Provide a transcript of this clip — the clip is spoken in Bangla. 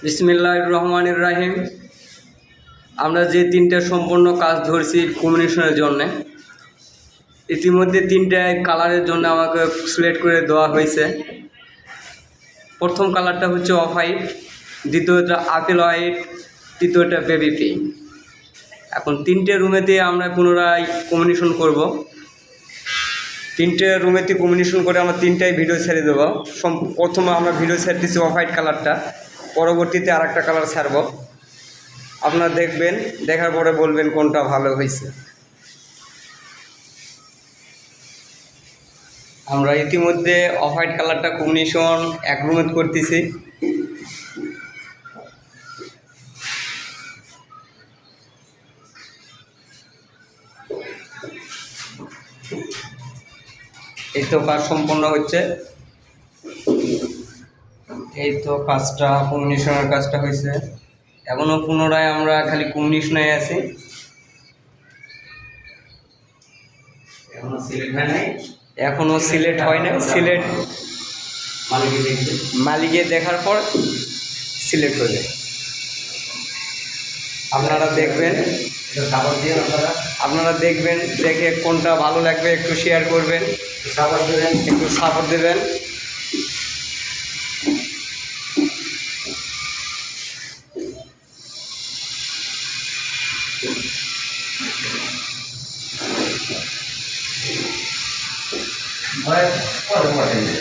বিসমিল্লাহির রহমানির রহিম। আমরা যে তিনটা সম্পূর্ণ কাজ ধরছি কম্বিনেশনের জন্য, ইতিমধ্যে তিনটা কালারের জন্য আমাকে সিলেক্ট করে দেওয়া হয়েছে। প্রথম কালারটা হচ্ছে অফ হোয়াইট, দ্বিতীয়টা আপেল হোয়াইট, তৃতীয়টা বেবি পিঙ্ক। এখন তিনটে রুমেতে আমরা পুনরায় কম্বিনেশন করব। তিনটে রুমেতে কম্বিনেশন করে আমরা তিনটাই ভিডিও ছেড়ে দেবো। প্রথমে আমরা ভিডিও ছেড়ে দিচ্ছি অফ হোয়াইট কালারটা, পরবর্তীতে আর একটা কালার ছাড়ব। আপনারা দেখবেন, দেখার পরে বলবেন কোনটা ভালো হয়েছে। আমরা ইতিমধ্যে অফ হোয়াইট কালারটা কম্বিনেশন এক রুমে করতেছি। এই তো কাজ সম্পন্ন হচ্ছে, এই তো কাজটা কম্বিনেশনের কাজটা হয়েছে। এখনও পুনরায় আমরা খালি কম্বিনেশনে আছি, এখনও সিলেক্ট হয় না। সিলেক্ট মালিকে দেখার পর সিলেক্ট হয়ে যায়। আপনারা দেখবেন, দেখে কোনটা ভালো লাগবে একটু শেয়ার করবেন, একটু সাপোর্ট দেবেন।